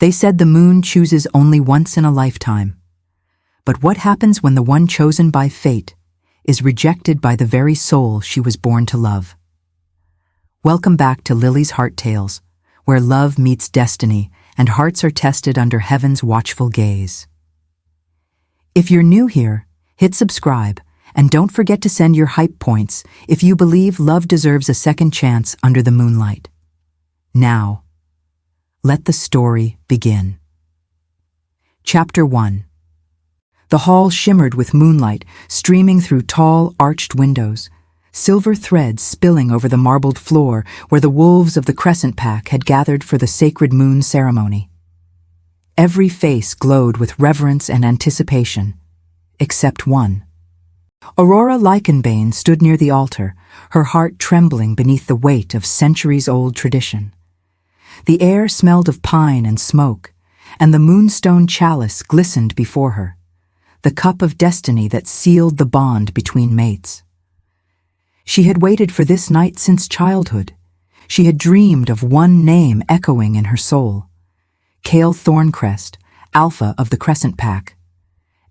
They said the moon chooses only once in a lifetime. But what happens when the one chosen by fate is rejected by the very soul she was born to love? Welcome back to Lily's Heart Tales, where love meets destiny and hearts are tested under heaven's watchful gaze. If you're new here, hit subscribe and don't forget to send your hype points if you believe love deserves a second chance under the moonlight. Now, let the story begin. Chapter 1. The hall shimmered with moonlight streaming through tall, arched windows, silver threads spilling over the marbled floor where the wolves of the Crescent Pack had gathered for the sacred moon ceremony. Every face glowed with reverence and anticipation, except one. Aurora Lycanbane stood near the altar, her heart trembling beneath the weight of centuries-old tradition. The air smelled of pine and smoke, and the moonstone chalice glistened before her, the cup of destiny that sealed the bond between mates. She had waited for this night since childhood. She had dreamed of one name echoing in her soul: Kael Thorncrest, Alpha of the Crescent Pack.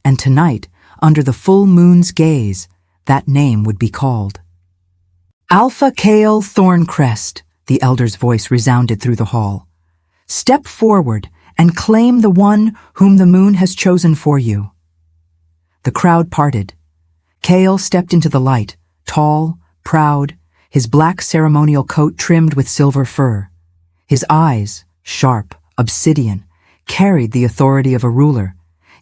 And tonight, under the full moon's gaze, that name would be called. Alpha Kael Thorncrest, the elder's voice resounded through the hall. Step forward and claim the one whom the moon has chosen for you. The crowd parted. Kael stepped into the light, tall, proud, his black ceremonial coat trimmed with silver fur. His eyes, sharp, obsidian, carried the authority of a ruler,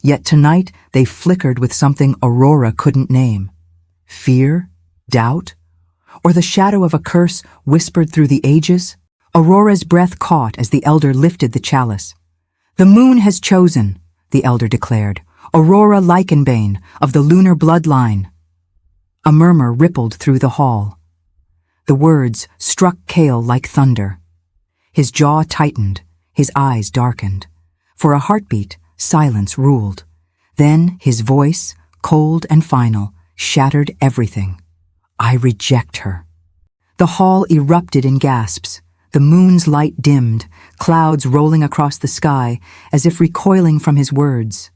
yet tonight they flickered with something Aurora couldn't name. Fear? Doubt? Or the shadow of a curse whispered through the ages? Aurora's breath caught as the elder lifted the chalice. The moon has chosen, the elder declared, Aurora Lycanbane of the lunar bloodline. A murmur rippled through the hall. The words struck Kael like thunder. His jaw tightened, his eyes darkened. For a heartbeat, silence ruled. Then his voice, cold and final, shattered everything. I reject her. The hall erupted in gasps. The moon's light dimmed, clouds rolling across the sky as if recoiling from his words.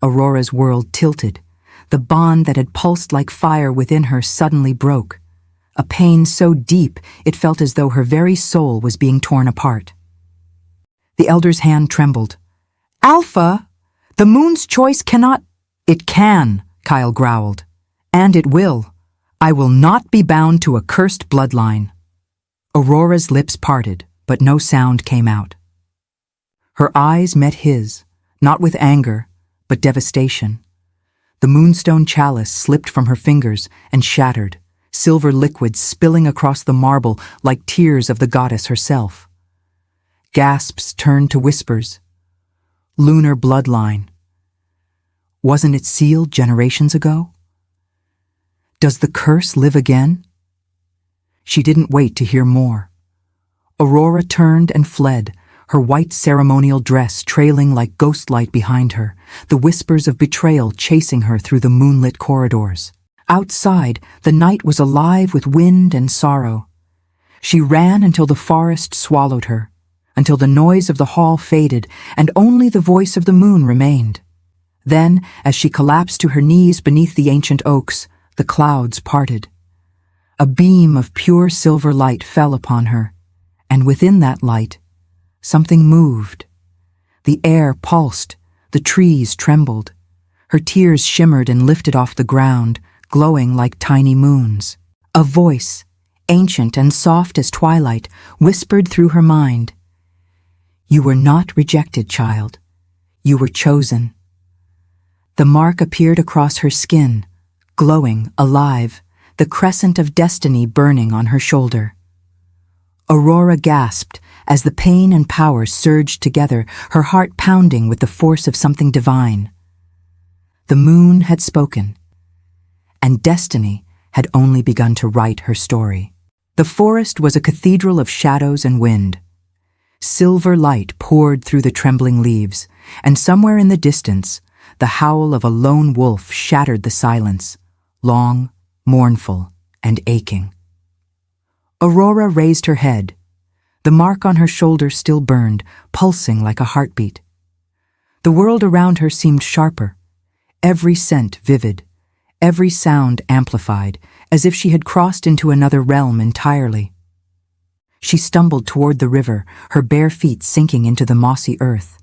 Aurora's world tilted. The bond that had pulsed like fire within her suddenly broke. A pain so deep it felt as though her very soul was being torn apart. The elder's hand trembled. Alpha, the moon's choice cannot— It can, Kael growled. And it will. I will not be bound to a cursed bloodline. Aurora's lips parted, but no sound came out. Her eyes met his, not with anger, but devastation. The moonstone chalice slipped from her fingers and shattered, silver liquid spilling across the marble like tears of the goddess herself. Gasps turned to whispers. Lunar bloodline. Wasn't it sealed generations ago? Does the curse live again? She didn't wait to hear more. Aurora turned and fled, her white ceremonial dress trailing like ghostlight behind her, the whispers of betrayal chasing her through the moonlit corridors. Outside, the night was alive with wind and sorrow. She ran until the forest swallowed her, until the noise of the hall faded and only the voice of the moon remained. Then, as she collapsed to her knees beneath the ancient oaks, the clouds parted. A beam of pure silver light fell upon her, and within that light, something moved. The air pulsed, the trees trembled. Her tears shimmered and lifted off the ground, glowing like tiny moons. A voice, ancient and soft as twilight, whispered through her mind. You were not rejected, child. You were chosen. The mark appeared across her skin, glowing, alive, the crescent of destiny burning on her shoulder. Aurora gasped as the pain and power surged together, her heart pounding with the force of something divine. The moon had spoken, and destiny had only begun to write her story. The forest was a cathedral of shadows and wind. Silver light poured through the trembling leaves, and somewhere in the distance, the howl of a lone wolf shattered the silence, long, mournful, and aching. Aurora raised her head. The mark on her shoulder still burned, pulsing like a heartbeat. The world around her seemed sharper, every scent vivid, every sound amplified, as if she had crossed into another realm entirely. She stumbled toward the river, her bare feet sinking into the mossy earth.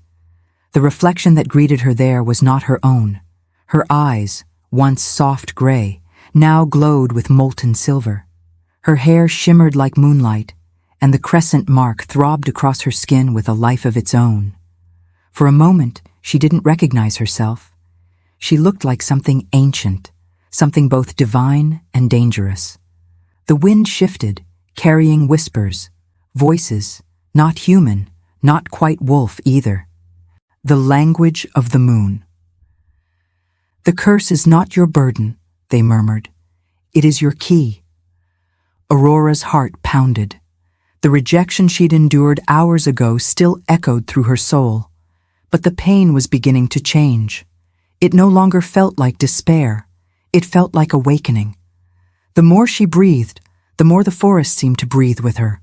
The reflection that greeted her there was not her own. Her eyes, once soft gray, now glowed with molten silver. Her hair shimmered like moonlight, and the crescent mark throbbed across her skin with a life of its own. For a moment, she didn't recognize herself. She looked like something ancient, something both divine and dangerous. The wind shifted, carrying whispers, voices, not human, not quite wolf either. The language of the moon. "The curse is not your burden," they murmured. "It is your key." Aurora's heart pounded. The rejection she'd endured hours ago still echoed through her soul. But the pain was beginning to change. It no longer felt like despair. It felt like awakening. The more she breathed, the more the forest seemed to breathe with her.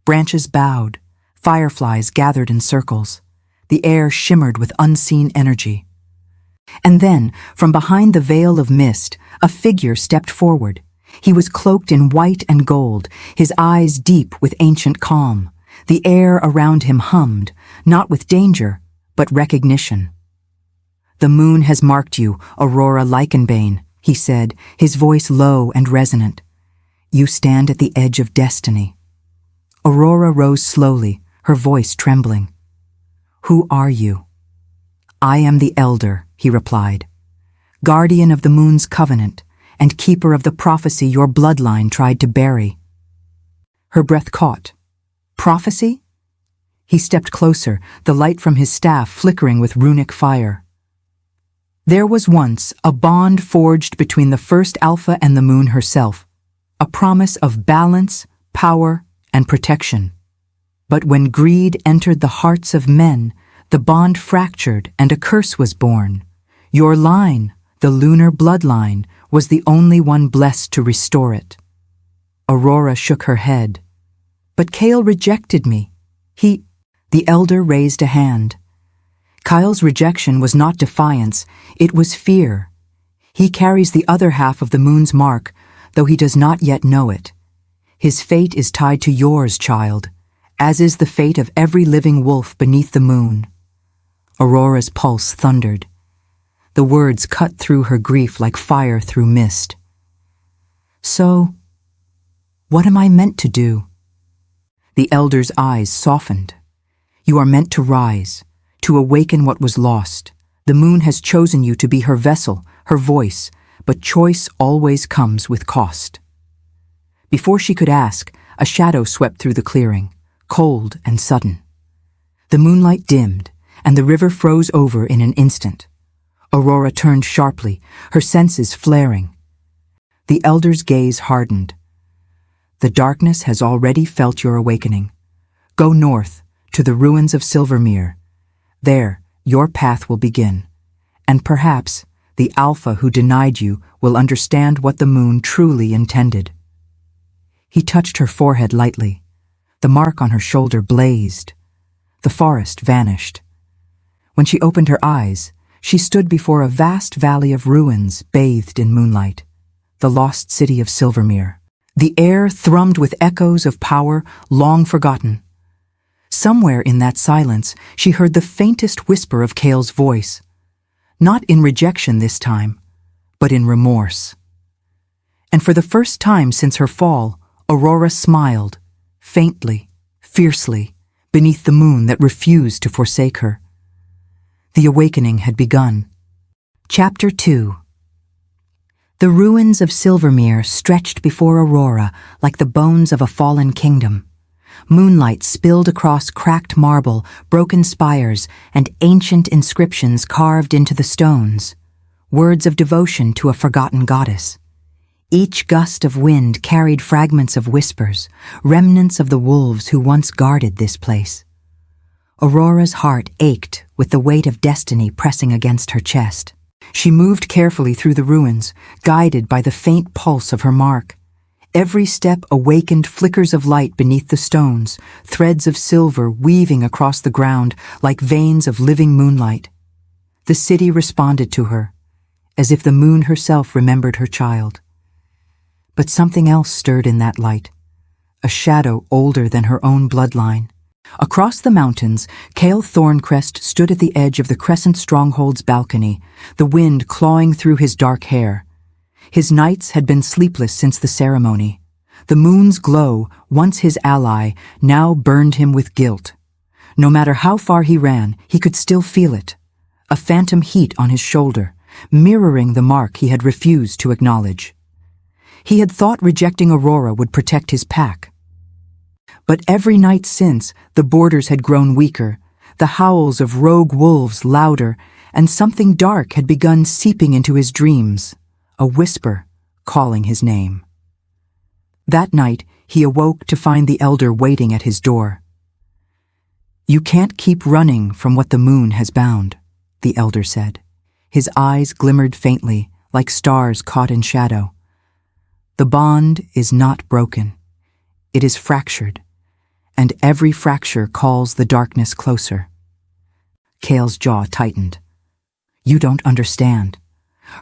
Branches bowed, fireflies gathered in circles. The air shimmered with unseen energy. And then, from behind the veil of mist, a figure stepped forward. He was cloaked in white and gold, his eyes deep with ancient calm. The air around him hummed, not with danger, but recognition. "The moon has marked you, Aurora Lycanbane," he said, his voice low and resonant. "You stand at the edge of destiny." Aurora rose slowly, her voice trembling. "Who are you?" "I am the Elder," he replied, "guardian of the moon's covenant, and keeper of the prophecy your bloodline tried to bury." Her breath caught. Prophecy? He stepped closer, the light from his staff flickering with runic fire. There was once a bond forged between the first Alpha and the moon herself, a promise of balance, power, and protection. But when greed entered the hearts of men, the bond fractured and a curse was born. Your line, the lunar bloodline, was the only one blessed to restore it. Aurora shook her head. "But Kael rejected me. The Elder raised a hand. Kael's rejection was not defiance, it was fear. He carries the other half of the moon's mark, though he does not yet know it. His fate is tied to yours, child, as is the fate of every living wolf beneath the moon." Aurora's pulse thundered. The words cut through her grief like fire through mist. "So, what am I meant to do?" The Elder's eyes softened. "You are meant to rise, to awaken what was lost. The moon has chosen you to be her vessel, her voice, but choice always comes with cost." Before she could ask, a shadow swept through the clearing, cold and sudden. The moonlight dimmed, and the river froze over in an instant. Aurora turned sharply, her senses flaring. The Elder's gaze hardened. "The darkness has already felt your awakening. Go north, to the ruins of Silvermere. There, your path will begin. And perhaps the Alpha who denied you will understand what the moon truly intended." He touched her forehead lightly. The mark on her shoulder blazed. The forest vanished. When she opened her eyes, she stood before a vast valley of ruins bathed in moonlight, the lost city of Silvermere. The air thrummed with echoes of power long forgotten. Somewhere in that silence, she heard the faintest whisper of Kael's voice. Not in rejection this time, but in remorse. And for the first time since her fall, Aurora smiled, faintly, fiercely, beneath the moon that refused to forsake her. The awakening had begun. Chapter 2. The ruins of Silvermere stretched before Aurora like the bones of a fallen kingdom. Moonlight spilled across cracked marble, broken spires, and ancient inscriptions carved into the stones, words of devotion to a forgotten goddess. Each gust of wind carried fragments of whispers, remnants of the wolves who once guarded this place. Aurora's heart ached with the weight of destiny pressing against her chest. She moved carefully through the ruins, guided by the faint pulse of her mark. Every step awakened flickers of light beneath the stones, threads of silver weaving across the ground like veins of living moonlight. The city responded to her, as if the moon herself remembered her child. But something else stirred in that light, a shadow older than her own bloodline. Across the mountains, Kael Thorncrest stood at the edge of the Crescent Stronghold's balcony, the wind clawing through his dark hair. His nights had been sleepless since the ceremony. The moon's glow, once his ally, now burned him with guilt. No matter how far he ran, he could still feel it, a phantom heat on his shoulder, mirroring the mark he had refused to acknowledge. He had thought rejecting Aurora would protect his pack. But every night since, the borders had grown weaker, the howls of rogue wolves louder, and something dark had begun seeping into his dreams, a whisper calling his name. That night, he awoke to find the elder waiting at his door. "You can't keep running from what the moon has bound," the elder said. His eyes glimmered faintly, like stars caught in shadow. "The bond is not broken. It is fractured, and every fracture calls the darkness closer." Kael's jaw tightened. "You don't understand.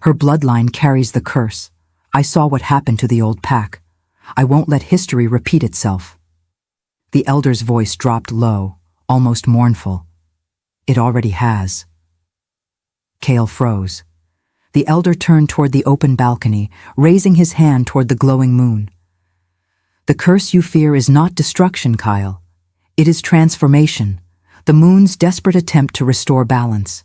Her bloodline carries the curse. I saw what happened to the old pack. I won't let history repeat itself." The elder's voice dropped low, almost mournful. "It already has." Kael froze. The elder turned toward the open balcony, raising his hand toward the glowing moon. "The curse you fear is not destruction, Kael. It is transformation, the moon's desperate attempt to restore balance.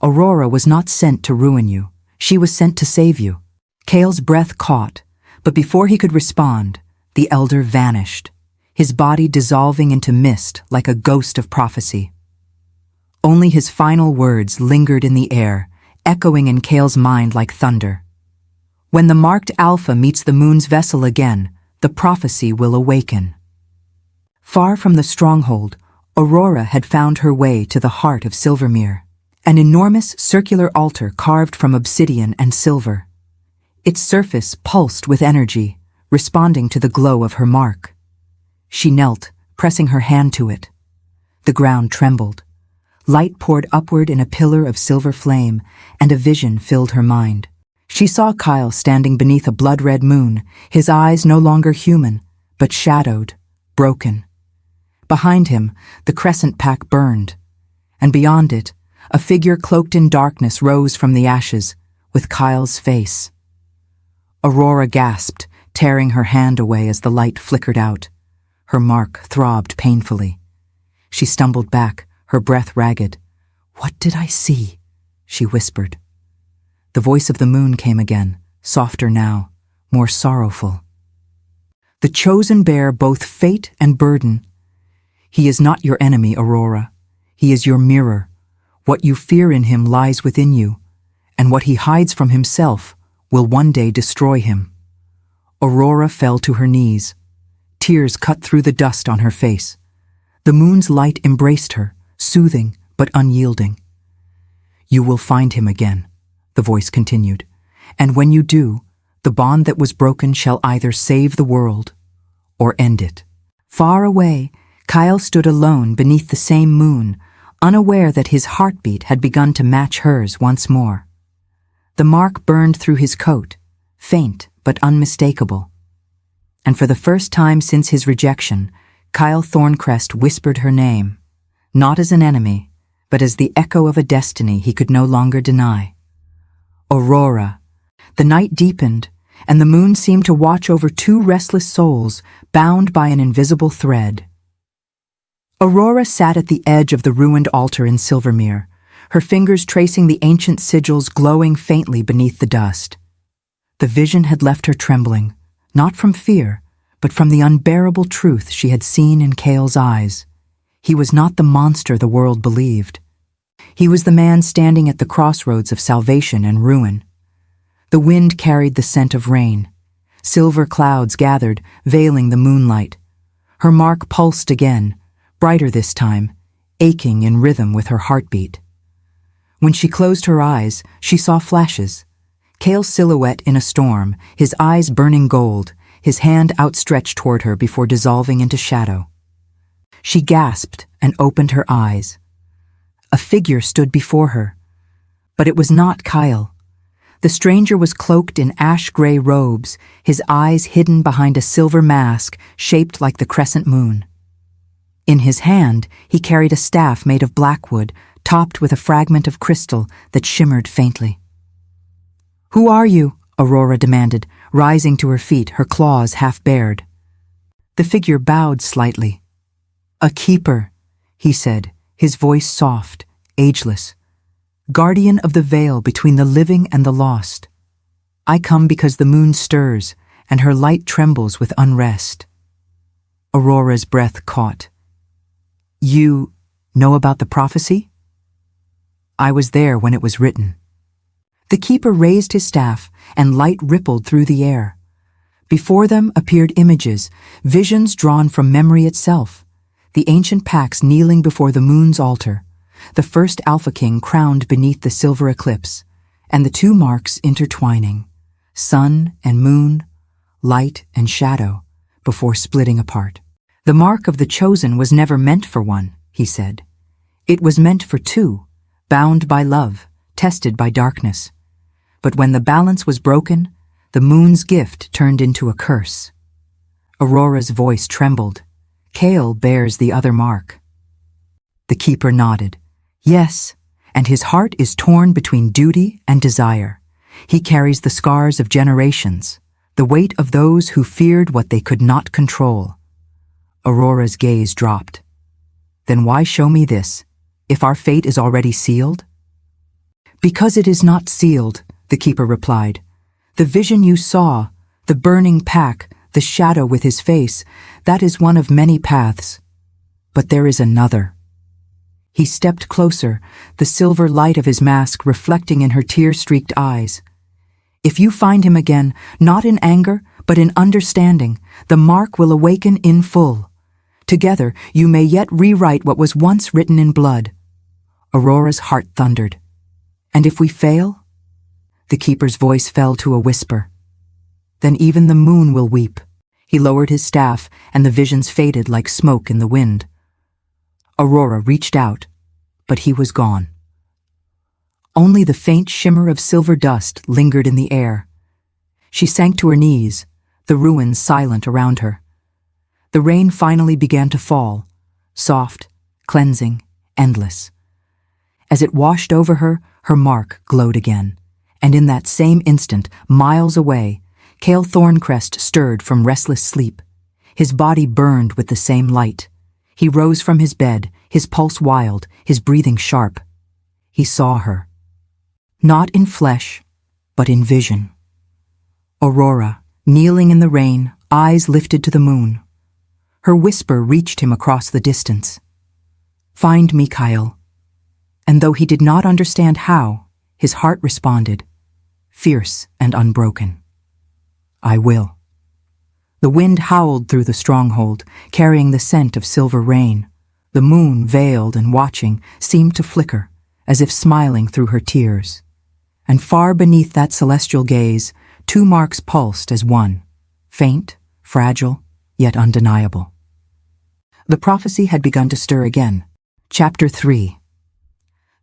Aurora was not sent to ruin you. She was sent to save you." Kael's breath caught, but before he could respond, the elder vanished, his body dissolving into mist like a ghost of prophecy. Only his final words lingered in the air, echoing in Kael's mind like thunder. "When the marked Alpha meets the moon's vessel again, the prophecy will awaken." Far from the stronghold, Aurora had found her way to the heart of Silvermere, an enormous circular altar carved from obsidian and silver. Its surface pulsed with energy, responding to the glow of her mark. She knelt, pressing her hand to it. The ground trembled. Light poured upward in a pillar of silver flame, and a vision filled her mind. She saw Kael standing beneath a blood-red moon, his eyes no longer human, but shadowed, broken. Behind him, the crescent pack burned, and beyond it, a figure cloaked in darkness rose from the ashes, with Kael's face. Aurora gasped, tearing her hand away as the light flickered out. Her mark throbbed painfully. She stumbled back, her breath ragged. "What did I see?" she whispered. The voice of the moon came again, softer now, more sorrowful. "The chosen bear both fate and burden. He is not your enemy, Aurora. He is your mirror. What you fear in him lies within you, and what he hides from himself will one day destroy him." Aurora fell to her knees. Tears cut through the dust on her face. The moon's light embraced her, soothing but unyielding. "You will find him again," the voice continued, "and when you do, the bond that was broken shall either save the world or end it." Far away, Kael stood alone beneath the same moon, unaware that his heartbeat had begun to match hers once more. The mark burned through his coat, faint but unmistakable. And for the first time since his rejection, Kael Thorncrest whispered her name, not as an enemy, but as the echo of a destiny he could no longer deny. Aurora. The night deepened, and the moon seemed to watch over two restless souls bound by an invisible thread. Aurora sat at the edge of the ruined altar in Silvermere, her fingers tracing the ancient sigils glowing faintly beneath the dust. The vision had left her trembling, not from fear, but from the unbearable truth she had seen in Kael's eyes. He was not the monster the world believed. He was the man standing at the crossroads of salvation and ruin. The wind carried the scent of rain. Silver clouds gathered, veiling the moonlight. Her mark pulsed again, brighter this time, aching in rhythm with her heartbeat. When she closed her eyes, she saw flashes. Kael's silhouette in a storm, his eyes burning gold, his hand outstretched toward her before dissolving into shadow. She gasped and opened her eyes. A figure stood before her, but it was not Kael. The stranger was cloaked in ash-gray robes, his eyes hidden behind a silver mask shaped like the crescent moon. In his hand, he carried a staff made of blackwood, topped with a fragment of crystal that shimmered faintly. "Who are you?" Aurora demanded, rising to her feet, her claws half bared. The figure bowed slightly. "A keeper," he said, his voice soft, ageless. "Guardian of the veil between the living and the lost. I come because the moon stirs, and her light trembles with unrest." Aurora's breath caught. "You know about the prophecy?" "I was there when it was written." The keeper raised his staff, and light rippled through the air. Before them appeared images, visions drawn from memory itself. The ancient packs kneeling before the moon's altar, the first Alpha King crowned beneath the silver eclipse, and the two marks intertwining, sun and moon, light and shadow, before splitting apart. "The mark of the chosen was never meant for one," he said. "It was meant for two, bound by love, tested by darkness. But when the balance was broken, the moon's gift turned into a curse." Aurora's voice trembled. "Kael bears the other mark." The keeper nodded. "Yes, and his heart is torn between duty and desire. He carries the scars of generations, the weight of those who feared what they could not control." Aurora's gaze dropped. "Then why show me this, if our fate is already sealed?" "Because it is not sealed," the keeper replied. "The vision you saw, the burning pack, the shadow with his face, that is one of many paths. But there is another." He stepped closer, the silver light of his mask reflecting in her tear-streaked eyes. "If you find him again, not in anger, but in understanding, the mark will awaken in full. Together, you may yet rewrite what was once written in blood." Aurora's heart thundered. "And if we fail?" The keeper's voice fell to a whisper. "Then even the moon will weep." He lowered his staff, and the visions faded like smoke in the wind. Aurora reached out, but he was gone. Only the faint shimmer of silver dust lingered in the air. She sank to her knees, the ruins silent around her. The rain finally began to fall, soft, cleansing, endless. As it washed over her, her mark glowed again, and in that same instant, miles away, Kael Thorncrest stirred from restless sleep. His body burned with the same light. He rose from his bed, his pulse wild, his breathing sharp. He saw her. Not in flesh, but in vision. Aurora, kneeling in the rain, eyes lifted to the moon. Her whisper reached him across the distance. "Find me, Kael." And though he did not understand how, his heart responded, fierce and unbroken. "I will." The wind howled through the stronghold, carrying the scent of silver rain. The moon, veiled and watching, seemed to flicker, as if smiling through her tears. And far beneath that celestial gaze, two marks pulsed as one, faint, fragile, yet undeniable. The prophecy had begun to stir again. Chapter 3.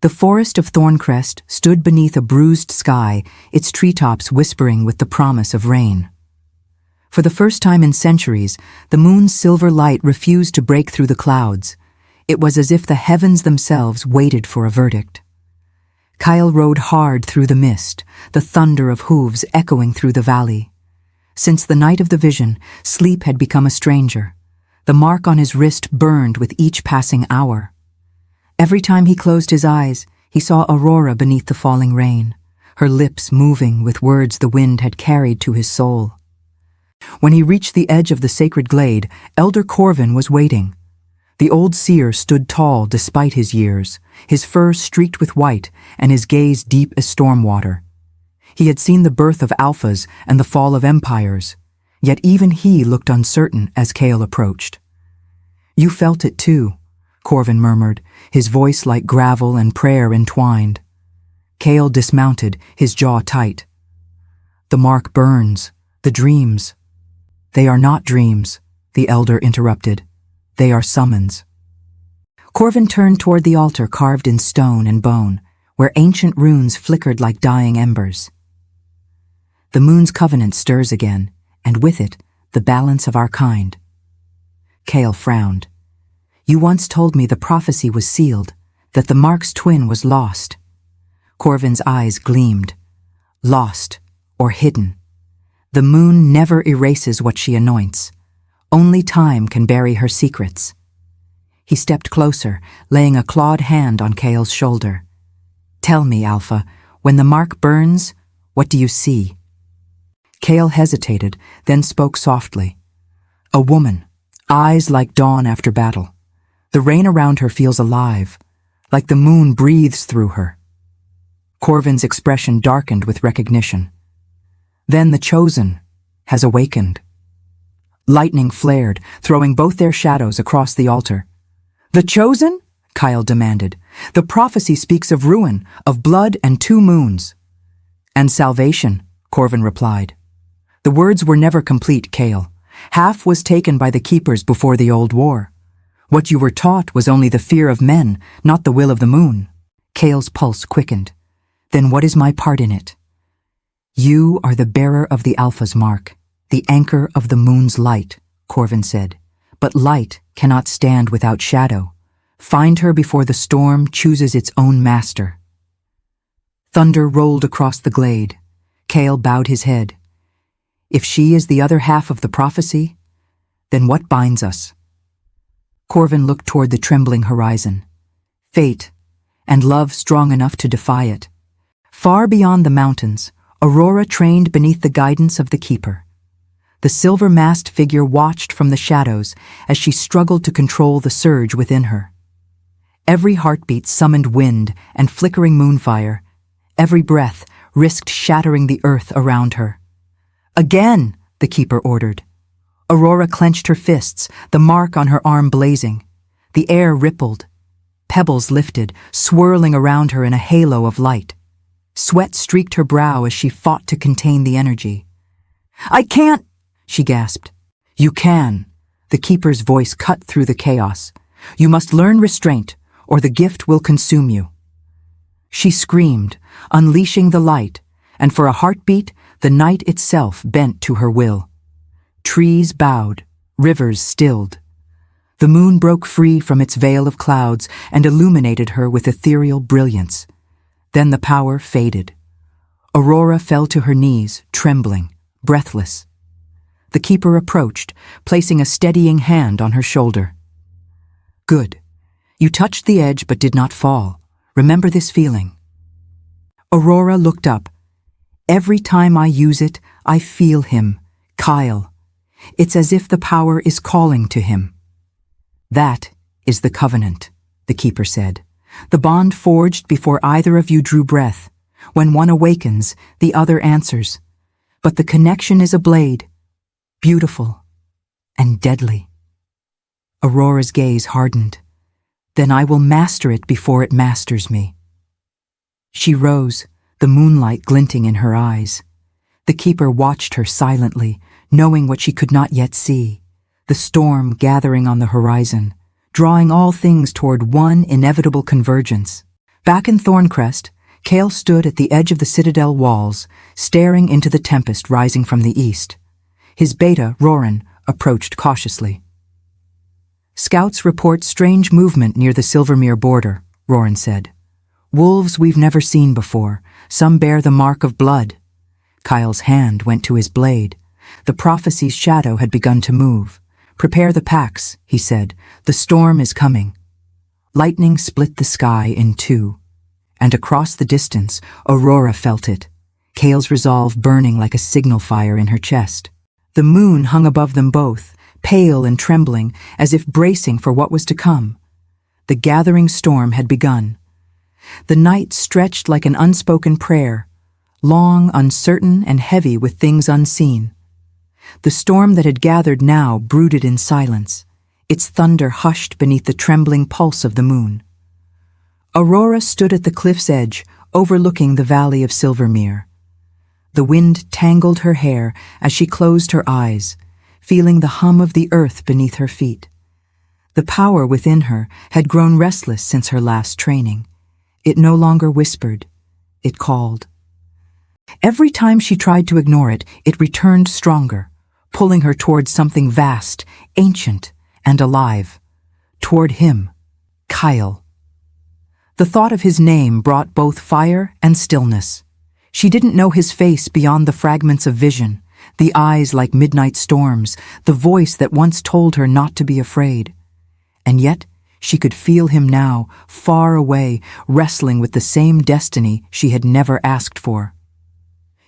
The forest of Thorncrest stood beneath a bruised sky, its treetops whispering with the promise of rain. For the first time in centuries, the moon's silver light refused to break through the clouds. It was as if the heavens themselves waited for a verdict. Kael rode hard through the mist, the thunder of hooves echoing through the valley. Since the night of the vision, sleep had become a stranger. The mark on his wrist burned with each passing hour. Every time he closed his eyes, he saw Aurora beneath the falling rain, her lips moving with words the wind had carried to his soul. When he reached the edge of the sacred glade, Elder Corvin was waiting. The old seer stood tall despite his years, his fur streaked with white and his gaze deep as storm water. He had seen the birth of alphas and the fall of empires, yet even he looked uncertain as Kael approached. "You felt it too," Corvin murmured, his voice like gravel and prayer entwined. Kael dismounted, his jaw tight. "The mark burns, the dreams." They are not dreams, the elder interrupted. They are summons. Corvin turned toward the altar carved in stone and bone, where ancient runes flickered like dying embers. The moon's covenant stirs again, and with it, the balance of our kind. Kael frowned. You once told me the prophecy was sealed, that the Mark's twin was lost. Corvin's eyes gleamed. Lost, or hidden. The moon never erases what she anoints. Only time can bury her secrets. He stepped closer, laying a clawed hand on Kael's shoulder. Tell me, Alpha, when the mark burns, what do you see? Kael hesitated, then spoke softly. A woman, eyes like dawn after battle. The rain around her feels alive, like the moon breathes through her. Corvin's expression darkened with recognition. Then the Chosen has awakened. Lightning flared, throwing both their shadows across the altar. The Chosen? Kael demanded. The prophecy speaks of ruin, of blood and 2 moons. And salvation, Corvin replied. The words were never complete, Kael. Half was taken by the keepers before the old war. What you were taught was only the fear of men, not the will of the moon. Kael's pulse quickened. Then what is my part in it? You are the bearer of the Alpha's mark, the anchor of the moon's light, Corvin said. But light cannot stand without shadow. Find her before the storm chooses its own master. Thunder rolled across the glade. Kael bowed his head. If she is the other half of the prophecy, then what binds us? Corvin looked toward the trembling horizon. Fate, and love strong enough to defy it. Far beyond the mountains, Aurora trained beneath the guidance of the Keeper. The silver-masked figure watched from the shadows as she struggled to control the surge within her. Every heartbeat summoned wind and flickering moonfire. Every breath risked shattering the earth around her. Again, the Keeper ordered. Aurora clenched her fists, the mark on her arm blazing. The air rippled. Pebbles lifted, swirling around her in a halo of light. Sweat streaked her brow as she fought to contain the energy. I can't, she gasped. You can. The Keeper's voice cut through the chaos. You must learn restraint, or the gift will consume you. She screamed, unleashing the light, and for a heartbeat, the night itself bent to her will. Trees bowed, rivers stilled. The moon broke free from its veil of clouds and illuminated her with ethereal brilliance. Then the power faded. Aurora fell to her knees, trembling, breathless. The Keeper approached, placing a steadying hand on her shoulder. Good. You touched the edge but did not fall. Remember this feeling. Aurora looked up. Every time I use it, I feel him, Kael. It's as if the power is calling to him. That is the covenant, the Keeper said. The bond forged before either of you drew breath. When one awakens, the other answers. But the connection is a blade, beautiful and deadly. Aurora's gaze hardened. Then I will master it before it masters me. She rose, the moonlight glinting in her eyes. The Keeper watched her silently, knowing what she could not yet see, the storm gathering on the horizon, drawing all things toward one inevitable convergence. Back in Thorncrest, Kael stood at the edge of the citadel walls, staring into the tempest rising from the east. His beta, Roran, approached cautiously. Scouts report strange movement near the Silvermere border, Roran said. Wolves we've never seen before. Some bear the mark of blood. Kael's hand went to his blade. The prophecy's shadow had begun to move. Prepare the packs, he said. The storm is coming. Lightning split the sky in two. And across the distance, Aurora felt it, Kael's resolve burning like a signal fire in her chest. The moon hung above them both, pale and trembling, as if bracing for what was to come. The gathering storm had begun. The night stretched like an unspoken prayer, long, uncertain, and heavy with things unseen. The storm that had gathered now brooded in silence, its thunder hushed beneath the trembling pulse of the moon. Aurora stood at the cliff's edge, overlooking the valley of Silvermere. The wind tangled her hair as she closed her eyes, feeling the hum of the earth beneath her feet. The power within her had grown restless since her last training. It no longer whispered, it called. Every time she tried to ignore it, it returned stronger, pulling her towards something vast, ancient, and alive. Toward him, Kael. The thought of his name brought both fire and stillness. She didn't know his face beyond the fragments of vision, the eyes like midnight storms, the voice that once told her not to be afraid. And yet, she could feel him now, far away, wrestling with the same destiny she had never asked for.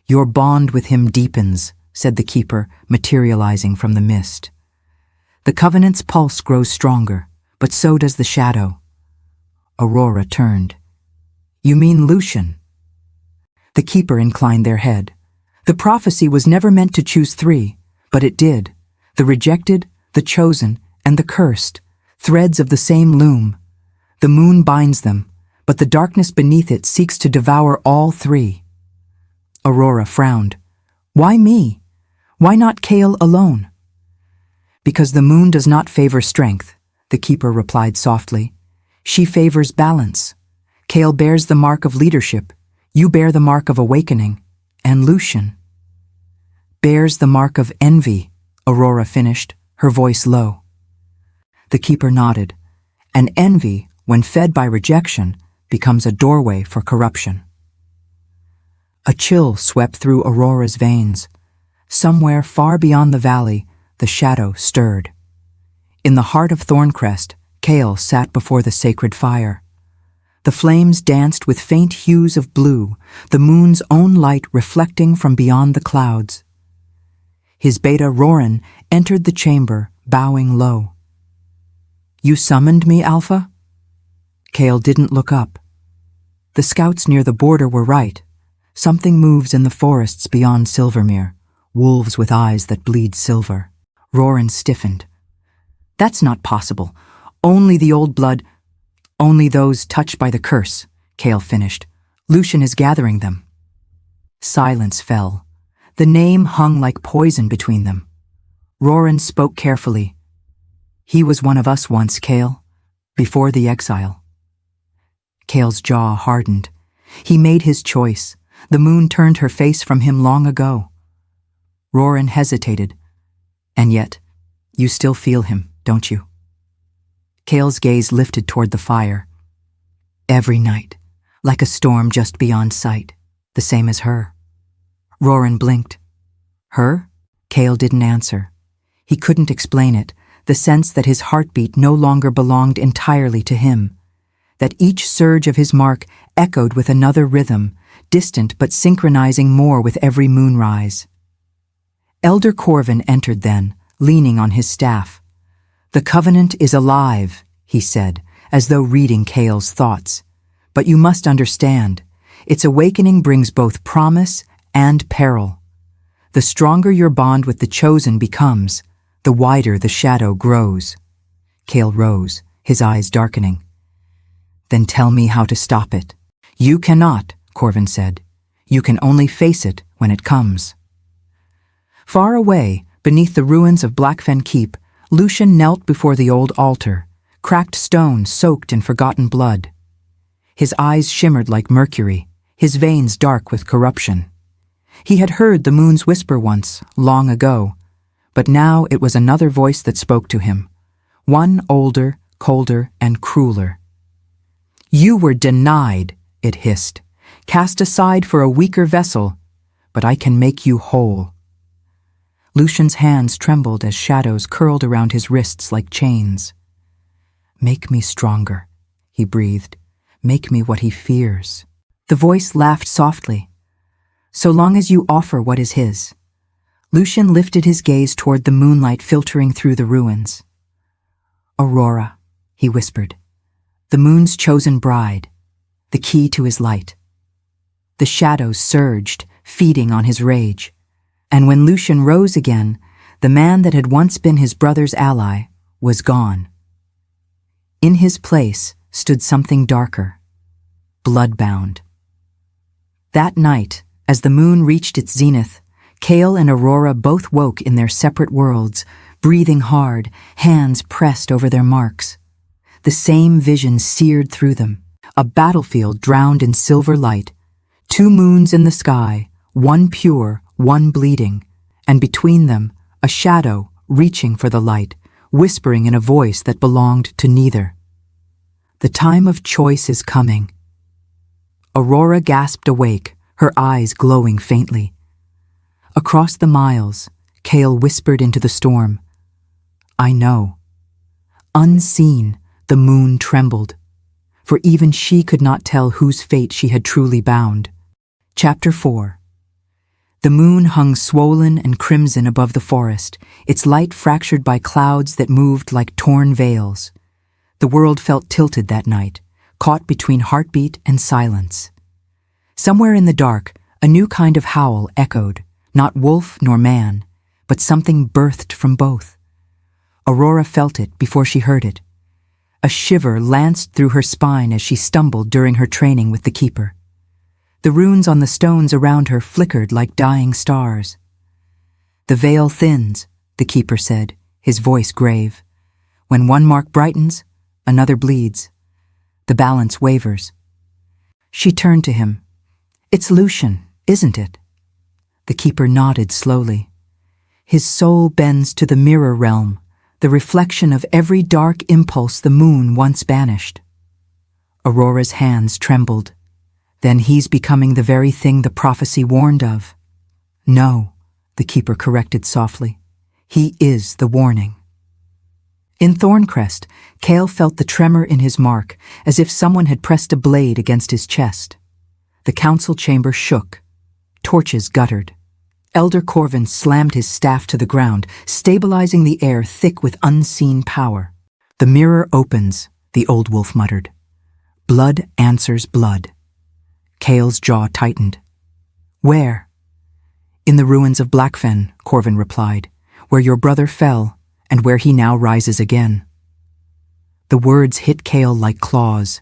"Your bond with him deepens," said the keeper, materializing from the mist. "The Covenant's pulse grows stronger, but so does the shadow." Aurora turned. "You mean Lucian?" The keeper inclined their head. The prophecy was never meant to choose three, but it did. The rejected, the chosen, and the cursed, threads of the same loom. The moon binds them, but the darkness beneath it seeks to devour all three. Aurora frowned. "Why me? Why not Kael alone?" "Because the moon does not favor strength," the keeper replied softly. "She favors balance. Kael bears the mark of leadership. You bear the mark of awakening. And Lucian bears the mark of envy," Aurora finished, her voice low. The keeper nodded. "And envy, when fed by rejection, becomes a doorway for corruption." A chill swept through Aurora's veins. Somewhere far beyond the valley, the shadow stirred. In the heart of Thorncrest, Kael sat before the sacred fire. The flames danced with faint hues of blue, the moon's own light reflecting from beyond the clouds. His beta Roran entered the chamber, bowing low. "You summoned me, Alpha?" Kael didn't look up. The scouts near the border were right. Something moves in the forests beyond Silvermere, wolves with eyes that bleed silver. Roran stiffened. "That's not possible. Only the old blood, only those touched by the curse," Kael finished. "Lucian is gathering them." Silence fell. The name hung like poison between them. Roran spoke carefully. "He was one of us once, Kael, before the exile." Kael's jaw hardened. He made his choice. The moon turned her face from him long ago. Roran hesitated. "And yet, you still feel him, don't you?" Kael's gaze lifted toward the fire. "Every night, like a storm just beyond sight, the same as her." Roran blinked. "Her?" Kael didn't answer. He couldn't explain it, the sense that his heartbeat no longer belonged entirely to him, that each surge of his mark echoed with another rhythm, distant but synchronizing more with every moonrise. Elder Corvin entered then, leaning on his staff. "The Covenant is alive," he said, as though reading Kael's thoughts. "But you must understand, its awakening brings both promise and peril. The stronger your bond with the chosen becomes, the wider the shadow grows." Kael rose, his eyes darkening. "Then tell me how to stop it." "You cannot," Corvin said. "You can only face it when it comes." Far away, beneath the ruins of Blackfen Keep, Lucian knelt before the old altar, cracked stone soaked in forgotten blood. His eyes shimmered like mercury, his veins dark with corruption. He had heard the moon's whisper once, long ago, but now it was another voice that spoke to him, one older, colder, and crueler. "You were denied," it hissed, "cast aside for a weaker vessel, but I can make you whole." Lucian's hands trembled as shadows curled around his wrists like chains. "Make me stronger," he breathed. "Make me what he fears." The voice laughed softly. "So long as you offer what is his." Lucian lifted his gaze toward the moonlight filtering through the ruins. "Aurora," he whispered, "the moon's chosen bride, the key to his light." The shadows surged, feeding on his rage. And when Lucian rose again, the man that had once been his brother's ally was gone. In his place stood something darker, Bloodbound. That night, as the moon reached its zenith, Kael and Aurora both woke in their separate worlds, breathing hard, hands pressed over their marks. The same vision seared through them, a battlefield drowned in silver light, 2 moons in the sky, one pure, one bleeding, and between them, a shadow reaching for the light, whispering in a voice that belonged to neither. The time of choice is coming. Aurora gasped awake, her eyes glowing faintly. Across the miles, Kael whispered into the storm, "I know." Unseen, the moon trembled, for even she could not tell whose fate she had truly bound. Chapter 4. The moon hung swollen and crimson above the forest, its light fractured by clouds that moved like torn veils. The world felt tilted that night, caught between heartbeat and silence. Somewhere in the dark, a new kind of howl echoed, not wolf nor man, but something birthed from both. Aurora felt it before she heard it. A shiver lanced through her spine as she stumbled during her training with the Keeper. The runes on the stones around her flickered like dying stars. "The veil thins," the Keeper said, his voice grave. "When one mark brightens, another bleeds. The balance wavers." She turned to him. "It's Lucian, isn't it?" The Keeper nodded slowly. "His soul bends to the mirror realm, the reflection of every dark impulse the moon once banished." Aurora's hands trembled. "Then he's becoming the very thing the prophecy warned of." "No," the Keeper corrected softly. "He is the warning." In Thorncrest, Kael felt the tremor in his mark, as if someone had pressed a blade against his chest. The council chamber shook. Torches guttered. Elder Corvin slammed his staff to the ground, stabilizing the air thick with unseen power. "The mirror opens," the old wolf muttered. "Blood answers blood." Kael's jaw tightened. "Where?" "In the ruins of Blackfen," Corvin replied, "where your brother fell, and where he now rises again." The words hit Kael like claws.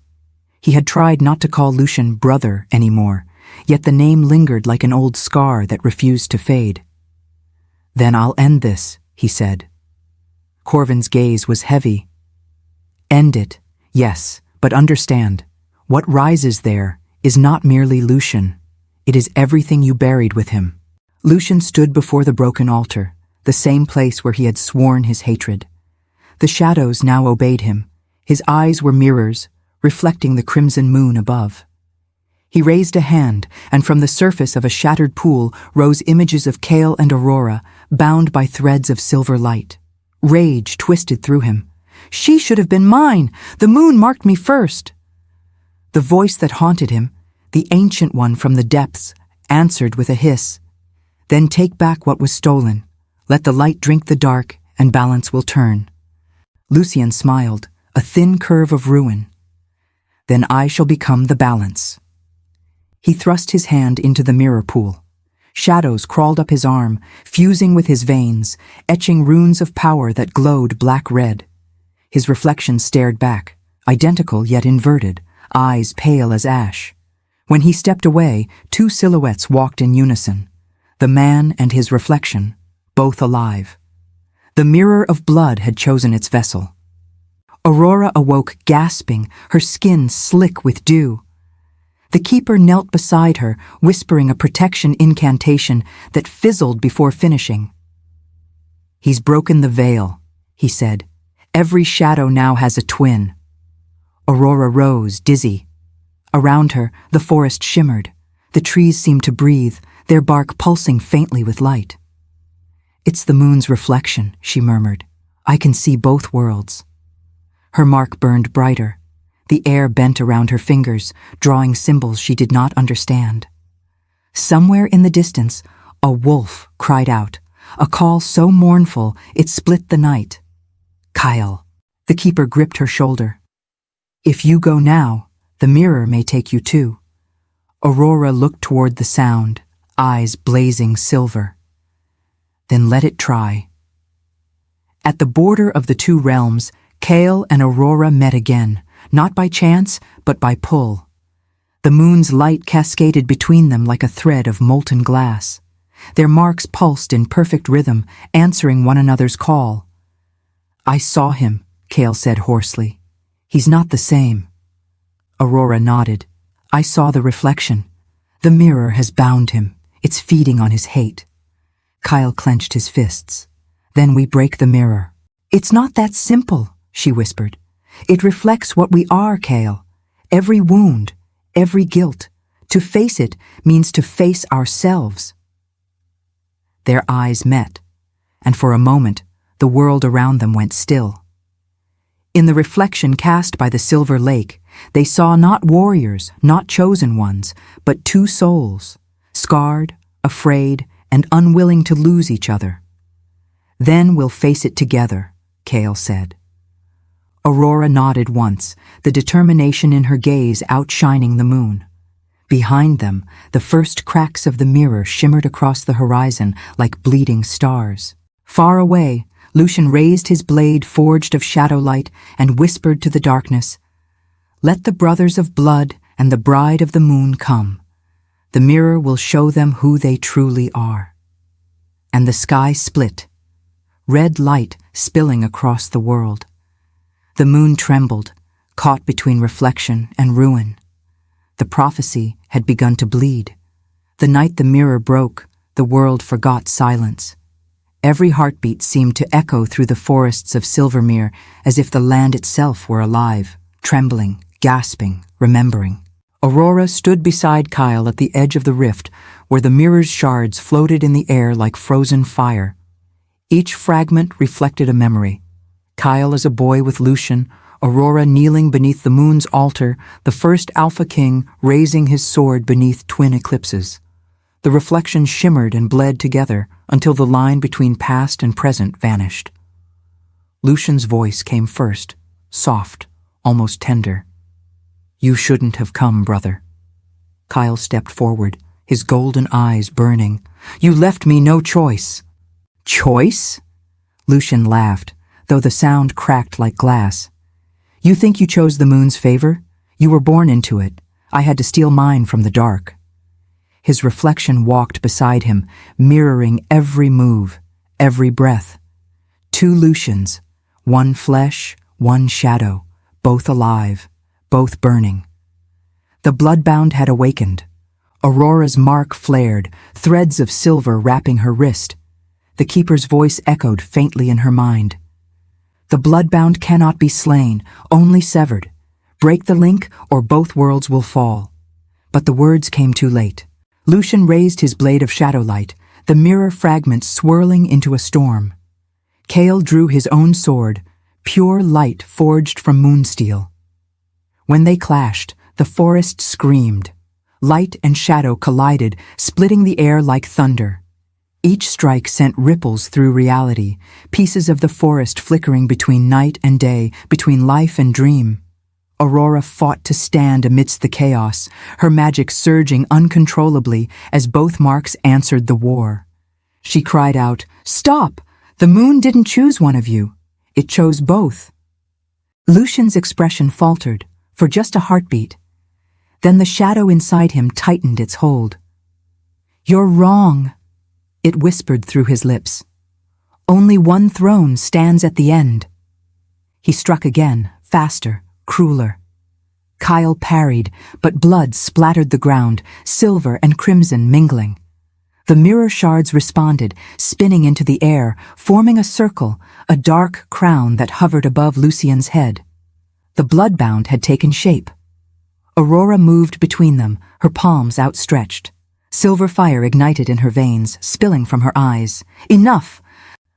He had tried not to call Lucian brother anymore, yet the name lingered like an old scar that refused to fade. "Then I'll end this," he said. Corvin's gaze was heavy. "End it, yes, but understand, what rises there is not merely Lucian. It is everything you buried with him." Lucian stood before the broken altar, the same place where he had sworn his hatred. The shadows now obeyed him. His eyes were mirrors, reflecting the crimson moon above. He raised a hand, and from the surface of a shattered pool rose images of Kael and Aurora, bound by threads of silver light. Rage twisted through him. "She should have been mine! The moon marked me first!" The voice that haunted him, the ancient one from the depths, answered with a hiss. "Then take back what was stolen. Let the light drink the dark, and balance will turn." Lucian smiled, a thin curve of ruin. "Then I shall become the balance." He thrust his hand into the mirror pool. Shadows crawled up his arm, fusing with his veins, etching runes of power that glowed black-red. His reflection stared back, identical yet inverted, eyes pale as ash. When he stepped away, 2 silhouettes walked in unison, the man and his reflection, both alive. The mirror of blood had chosen its vessel. Aurora awoke gasping, her skin slick with dew. The Keeper knelt beside her, whispering a protection incantation that fizzled before finishing. "He's broken the veil," he said. "Every shadow now has a twin." Aurora rose, dizzy. Around her, the forest shimmered. The trees seemed to breathe, their bark pulsing faintly with light. "It's the moon's reflection," she murmured. "I can see both worlds." Her mark burned brighter. The air bent around her fingers, drawing symbols she did not understand. Somewhere in the distance, a wolf cried out, a call so mournful it split the night. "Kael." The Keeper gripped her shoulder. "If you go now, the mirror may take you too." Aurora looked toward the sound, eyes blazing silver. "Then let it try." At the border of the 2 realms, Kael and Aurora met again, not by chance, but by pull. The moon's light cascaded between them like a thread of molten glass. Their marks pulsed in perfect rhythm, answering one another's call. "I saw him," Kael said hoarsely. "He's not the same." Aurora nodded. "I saw the reflection. The mirror has bound him. It's feeding on his hate." Kael clenched his fists. "Then we break the mirror." "It's not that simple," she whispered. "It reflects what we are, Kael. Every wound, every guilt. To face it means to face ourselves." Their eyes met, and for a moment, the world around them went still. In the reflection cast by the silver lake, they saw not warriors, not chosen ones, but two souls, scarred, afraid, and unwilling to lose each other. "Then we'll face it together," Kael said. Aurora nodded once, the determination in her gaze outshining the moon. Behind them, the first cracks of the mirror shimmered across the horizon like bleeding stars. Far away, Lucian raised his blade forged of shadow light and whispered to the darkness, "Let the brothers of blood and the bride of the moon come. The mirror will show them who they truly are." And the sky split, red light spilling across the world. The moon trembled, caught between reflection and ruin. The prophecy had begun to bleed. The night the mirror broke, the world forgot silence. Every heartbeat seemed to echo through the forests of Silvermere as if the land itself were alive, trembling, gasping, remembering. Aurora stood beside Kael at the edge of the rift, where the mirror's shards floated in the air like frozen fire. Each fragment reflected a memory. Kael as a boy with Lucian, Aurora kneeling beneath the moon's altar, the first Alpha King raising his sword beneath twin eclipses. The reflections shimmered and bled together until the line between past and present vanished. Lucian's voice came first, soft, almost tender. "You shouldn't have come, brother." Kael stepped forward, his golden eyes burning. "You left me no choice." "Choice?" Lucian laughed, though the sound cracked like glass. "You think you chose the moon's favor? You were born into it. I had to steal mine from the dark." His reflection walked beside him, mirroring every move, every breath. Two Lucians, one flesh, one shadow, both alive, both burning. The Bloodbound had awakened. Aurora's mark flared, threads of silver wrapping her wrist. The Keeper's voice echoed faintly in her mind. "The Bloodbound cannot be slain, only severed. Break the link, or both worlds will fall." But the words came too late. Lucian raised his blade of shadowlight, the mirror fragments swirling into a storm. Kael drew his own sword, pure light forged from moonsteel. When they clashed, the forest screamed. Light and shadow collided, splitting the air like thunder. Each strike sent ripples through reality, pieces of the forest flickering between night and day, between life and dream. Aurora fought to stand amidst the chaos, her magic surging uncontrollably as both marks answered the war. She cried out, "Stop! The moon didn't choose one of you. It chose both." Lucian's expression faltered, for just a heartbeat. Then the shadow inside him tightened its hold. "You're wrong," it whispered through his lips. "Only one throne stands at the end." He struck again, faster, crueler. Kael parried, but blood splattered the ground, silver and crimson mingling. The mirror shards responded, spinning into the air, forming a circle, a dark crown that hovered above Lucian's head. The Bloodbound had taken shape. Aurora moved between them, her palms outstretched. Silver fire ignited in her veins, spilling from her eyes. "Enough!"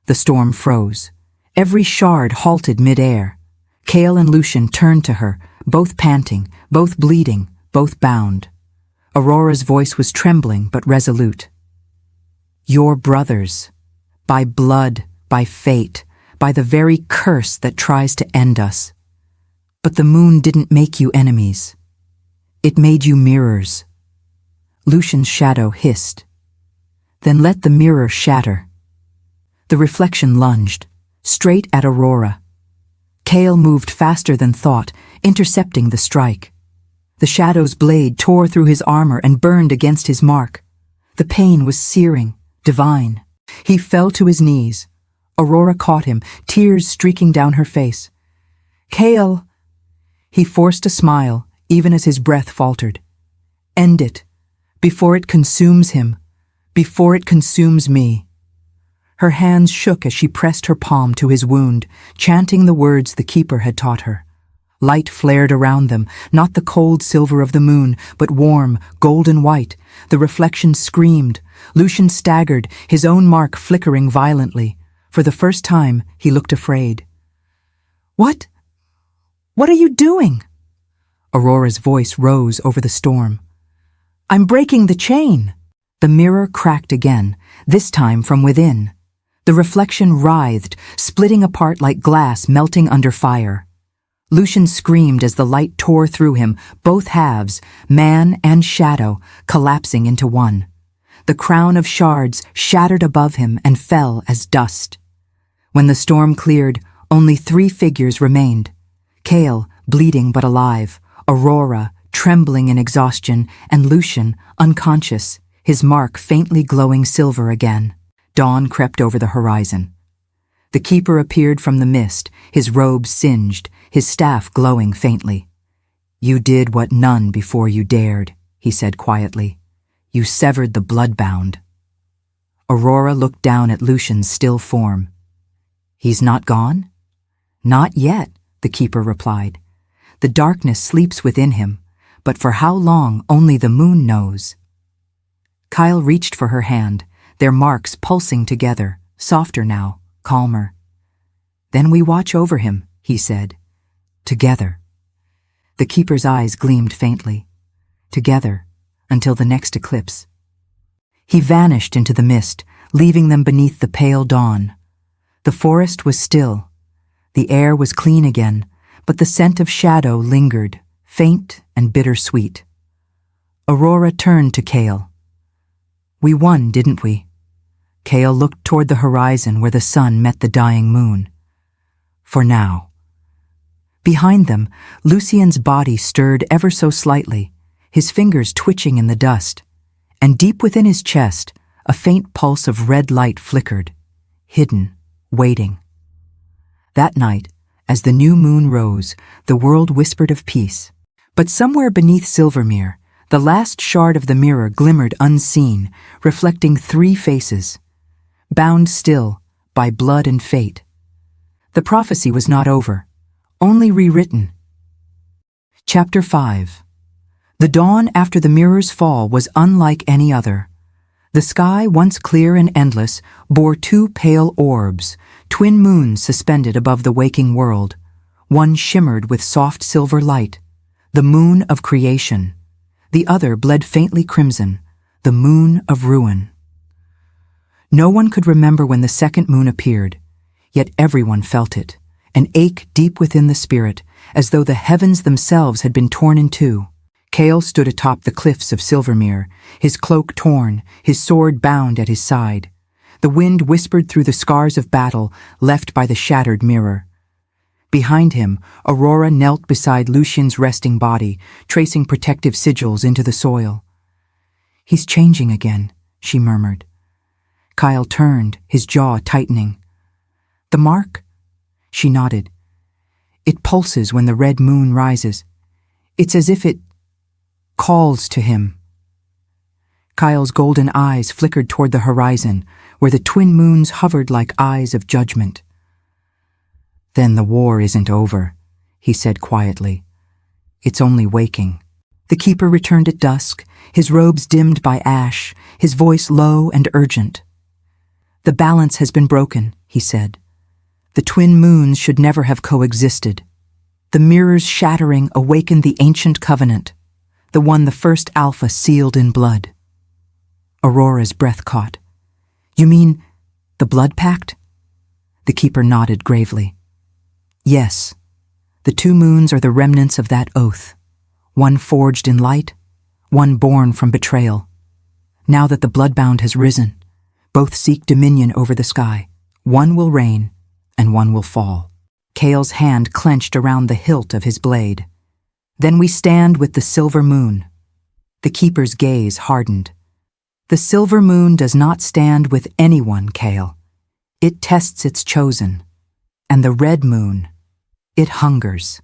The storm froze. Every shard halted mid-air. Kael and Lucian turned to her, both panting, both bleeding, both bound. Aurora's voice was trembling but resolute. "Your brothers. By blood, by fate, by the very curse that tries to end us. But the moon didn't make you enemies. It made you mirrors." Lucian's shadow hissed. "Then let the mirror shatter." The reflection lunged, straight at Aurora. Kael moved faster than thought, intercepting the strike. The shadow's blade tore through his armor and burned against his mark. The pain was searing, Divine. He fell to his knees. Aurora caught him, tears streaking down her face. Kael! He forced a smile, even as his breath faltered. End it, before it consumes him, before it consumes me. Her hands shook as she pressed her palm to his wound, chanting the words the keeper had taught her. Light flared around them, not the cold silver of the moon, but warm, golden white. The reflection screamed. Lucian staggered, his own mark flickering violently. For the first time, he looked afraid. What? What are you doing? Aurora's voice rose over the storm. I'm breaking the chain. The mirror cracked again, this time from within. The reflection writhed, splitting apart like glass melting under fire. Lucian screamed as the light tore through him, both halves, man and shadow, collapsing into one. The crown of shards shattered above him and fell as dust. When the storm cleared, only 3 figures remained. Kael, bleeding but alive, Aurora, trembling in exhaustion, and Lucian, unconscious, his mark faintly glowing silver again. Dawn crept over the horizon. The keeper appeared from the mist, his robe singed, his staff glowing faintly. You did what none before you dared, he said quietly. You severed the Bloodbound. Aurora looked down at Lucian's still form. He's not gone? Not yet, the keeper replied. The darkness sleeps within him, but for how long only the moon knows. Kael reached for her hand, their marks pulsing together, softer now, calmer. Then we watch over him, he said. Together. The keeper's eyes gleamed faintly. Together, until the next eclipse. He vanished into the mist, leaving them beneath the pale dawn. The forest was still. The air was clean again, but the scent of shadow lingered, faint and bittersweet. Aurora turned to Kael. We won, didn't we? Kael looked toward the horizon where the sun met the dying moon. For now. Behind them, Lucien's body stirred ever so slightly, his fingers twitching in the dust, and deep within his chest, a faint pulse of red light flickered, hidden, waiting. That night, as the new moon rose, the world whispered of peace. But somewhere beneath Silvermere, the last shard of the mirror glimmered unseen, reflecting 3 faces, bound still by blood and fate. The prophecy was not over, only rewritten. Chapter 5. The dawn after the mirror's fall was unlike any other. The sky, once clear and endless, bore 2 pale orbs, twin moons suspended above the waking world. One shimmered with soft silver light, the moon of creation. The other bled faintly crimson, the moon of ruin. No one could remember when the second moon appeared, yet everyone felt it, an ache deep within the spirit, as though the heavens themselves had been torn in 2. Kael stood atop the cliffs of Silvermere, his cloak torn, his sword bound at his side. The wind whispered through the scars of battle left by the shattered mirror. Behind him, Aurora knelt beside Lucien's resting body, tracing protective sigils into the soil. He's changing again, she murmured. Kael turned, his jaw tightening. The mark? She nodded. It pulses when the red moon rises. It's as if it calls to him. Kael's golden eyes flickered toward the horizon, where the twin moons hovered like eyes of judgment. Then the war isn't over, he said quietly. It's only waking. The keeper returned at dusk, his robes dimmed by ash, his voice low and urgent. The balance has been broken, he said. The twin moons should never have coexisted. The mirror's shattering awakened the ancient covenant, the one the first Alpha sealed in blood. Aurora's breath caught. You mean the blood pact? The keeper nodded gravely. Yes, the 2 moons are the remnants of that oath, one forged in light, one born from betrayal. Now that the Bloodbound has risen, both seek dominion over the sky. One will reign, and one will fall. Kael's hand clenched around the hilt of his blade. Then we stand with the silver moon. The keeper's gaze hardened. The silver moon does not stand with anyone, Kael. It tests its chosen. And the red moon, it hungers.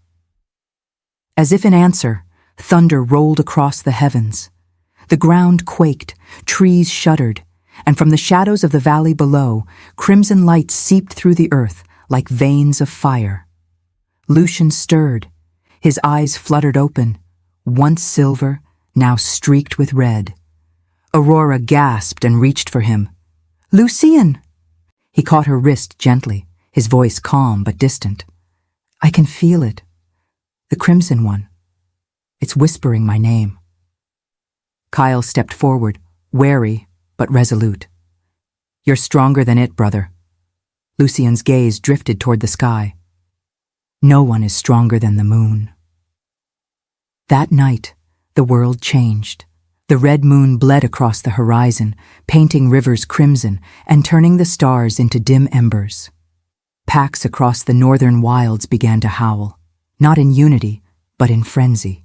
As if in answer, thunder rolled across the heavens. The ground quaked, trees shuddered, and from the shadows of the valley below, crimson light seeped through the earth like veins of fire. Lucian stirred. His eyes fluttered open, once silver, now streaked with red. Aurora gasped and reached for him. "Lucian!" He caught her wrist gently, his voice calm but distant. "I can feel it. The crimson one. It's whispering my name." Kael stepped forward, wary but resolute. "You're stronger than it, brother." Lucian's gaze drifted toward the sky. "No one is stronger than the moon." That night, the world changed. The red moon bled across the horizon, painting rivers crimson and turning the stars into dim embers. Packs across the northern wilds began to howl, not in unity, but in frenzy.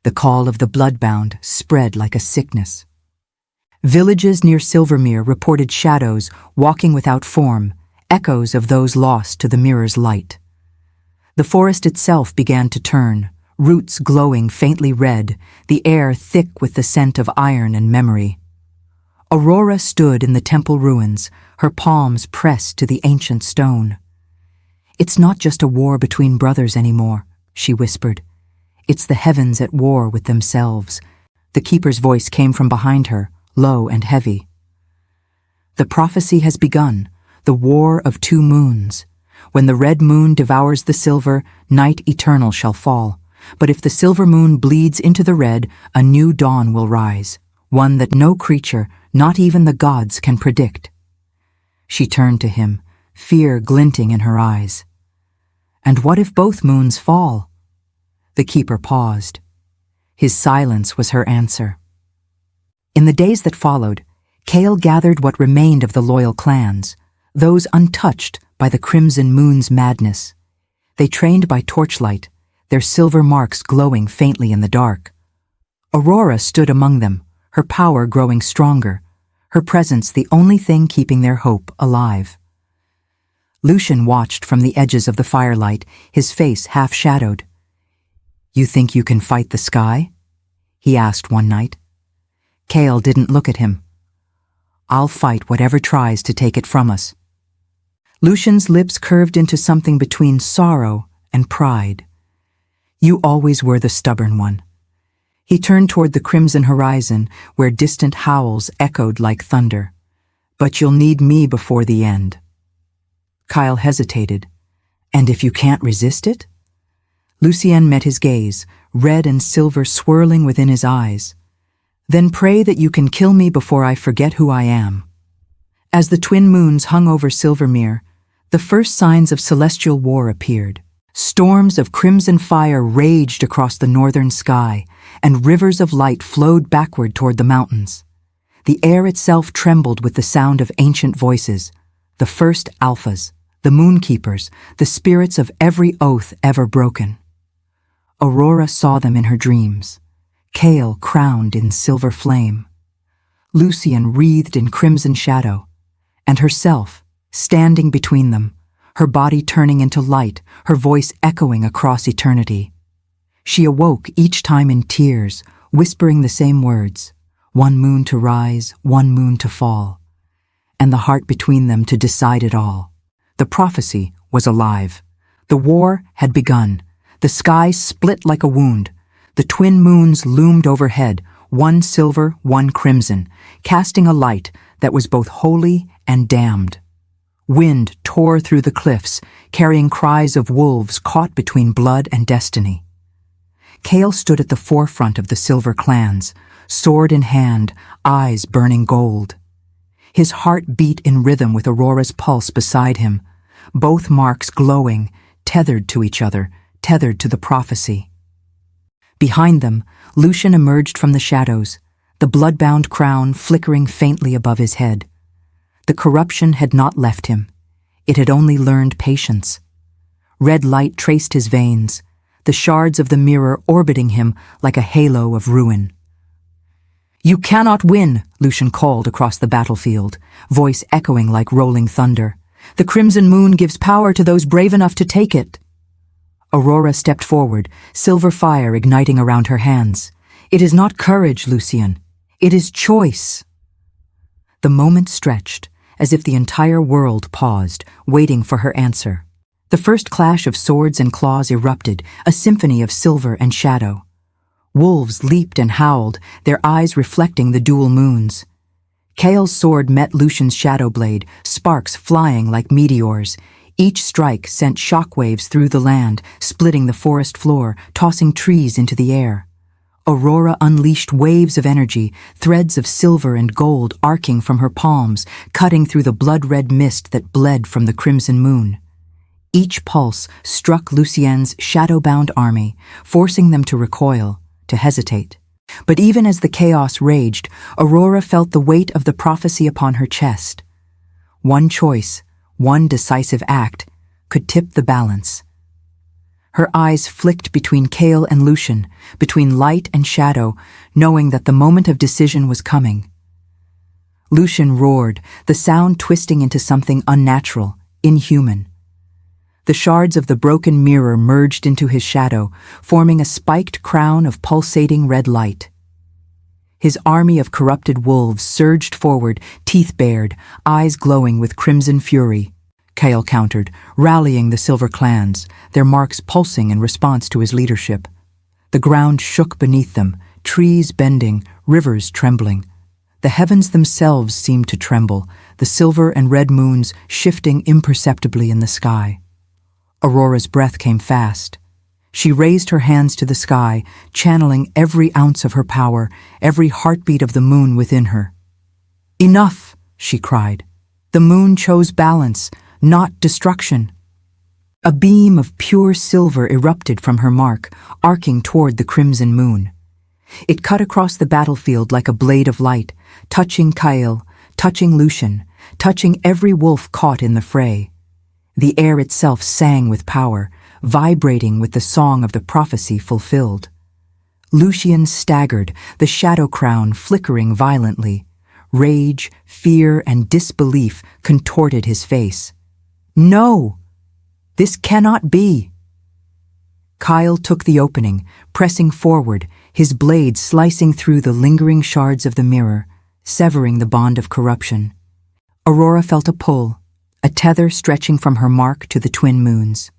The call of the Bloodbound spread like a sickness. Villages near Silvermere reported shadows walking without form, echoes of those lost to the mirror's light. The forest itself began to turn, roots glowing faintly red, the air thick with the scent of iron and memory. Aurora stood in the temple ruins, her palms pressed to the ancient stone. "It's not just a war between brothers anymore," she whispered. "It's the heavens at war with themselves." The keeper's voice came from behind her, low and heavy. "The prophecy has begun, the war of two moons. When the red moon devours the silver, night eternal shall fall. But if the silver moon bleeds into the red, a new dawn will rise, one that no creature, not even the gods, can predict." She turned to him, fear glinting in her eyes. "And what if both moons fall?" The keeper paused. His silence was her answer. In the days that followed, Kael gathered what remained of the loyal clans, those untouched by the crimson moon's madness. They trained by torchlight, their silver marks glowing faintly in the dark. Aurora stood among them, her power growing stronger, her presence the only thing keeping their hope alive. Lucian watched from the edges of the firelight, his face half-shadowed. "You think you can fight the sky?" he asked one night. Kael didn't look at him. "I'll fight whatever tries to take it from us." Lucian's lips curved into something between sorrow and pride. "You always were the stubborn one." He turned toward the crimson horizon, where distant howls echoed like thunder. "But you'll need me before the end." Kael hesitated. "And if you can't resist it?" Lucian met his gaze, red and silver swirling within his eyes. "Then pray that you can kill me before I forget who I am." As the twin moons hung over Silvermere, the first signs of celestial war appeared. Storms of crimson fire raged across the northern sky, and rivers of light flowed backward toward the mountains. The air itself trembled with the sound of ancient voices, the first alphas, the moonkeepers, the spirits of every oath ever broken. Aurora saw them in her dreams, Kael crowned in silver flame, Lucian wreathed in crimson shadow, and herself, standing between them, her body turning into light, her voice echoing across eternity. She awoke each time in tears, whispering the same words, one moon to rise, one moon to fall, and the heart between them to decide it all. The prophecy was alive. The war had begun. The sky split like a wound. The twin moons loomed overhead, one silver, one crimson, casting a light that was both holy and damned. Wind tore through the cliffs, carrying cries of wolves caught between blood and destiny. Kael stood at the forefront of the silver clans, sword in hand, eyes burning gold. His heart beat in rhythm with Aurora's pulse beside him, both marks glowing, tethered to each other, tethered to the prophecy. Behind them, Lucian emerged from the shadows, the bloodbound crown flickering faintly above his head. The corruption had not left him. It had only learned patience. Red light traced his veins, the shards of the mirror orbiting him like a halo of ruin. "You cannot win," Lucian called across the battlefield, voice echoing like rolling thunder. "The crimson moon gives power to those brave enough to take it." Aurora stepped forward, silver fire igniting around her hands. "It is not courage, Lucian. It is choice." The moment stretched, as if the entire world paused, waiting for her answer. The first clash of swords and claws erupted, a symphony of silver and shadow. Wolves leaped and howled, their eyes reflecting the dual moons. Kael's sword met Lucian's shadow blade, sparks flying like meteors. Each strike sent shockwaves through the land, splitting the forest floor, tossing trees into the air. Aurora unleashed waves of energy, threads of silver and gold arcing from her palms, cutting through the blood-red mist that bled from the crimson moon. Each pulse struck Lucien's shadow-bound army, forcing them to recoil, to hesitate. But even as the chaos raged, Aurora felt the weight of the prophecy upon her chest. One choice, one decisive act, could tip the balance. Her eyes flicked between Kael and Lucian, between light and shadow, knowing that the moment of decision was coming. Lucian roared, the sound twisting into something unnatural, inhuman. The shards of the broken mirror merged into his shadow, forming a spiked crown of pulsating red light. His army of corrupted wolves surged forward, teeth bared, eyes glowing with crimson fury. Kael countered, rallying the silver clans, their marks pulsing in response to his leadership. The ground shook beneath them, trees bending, rivers trembling. The heavens themselves seemed to tremble, the silver and red moons shifting imperceptibly in the sky. Aurora's breath came fast. She raised her hands to the sky, channeling every ounce of her power, every heartbeat of the moon within her. "Enough!" she cried. "The moon chose balance, not destruction." A beam of pure silver erupted from her mark, arcing toward the crimson moon. It cut across the battlefield like a blade of light, touching Kael, touching Lucian, touching every wolf caught in the fray. The air itself sang with power, vibrating with the song of the prophecy fulfilled. Lucian staggered, the shadow crown flickering violently. Rage, fear, and disbelief contorted his face. "No! This cannot be!" Kael took the opening, pressing forward, his blade slicing through the lingering shards of the mirror, severing the bond of corruption. Aurora felt a pull, a tether stretching from her mark to the twin moons.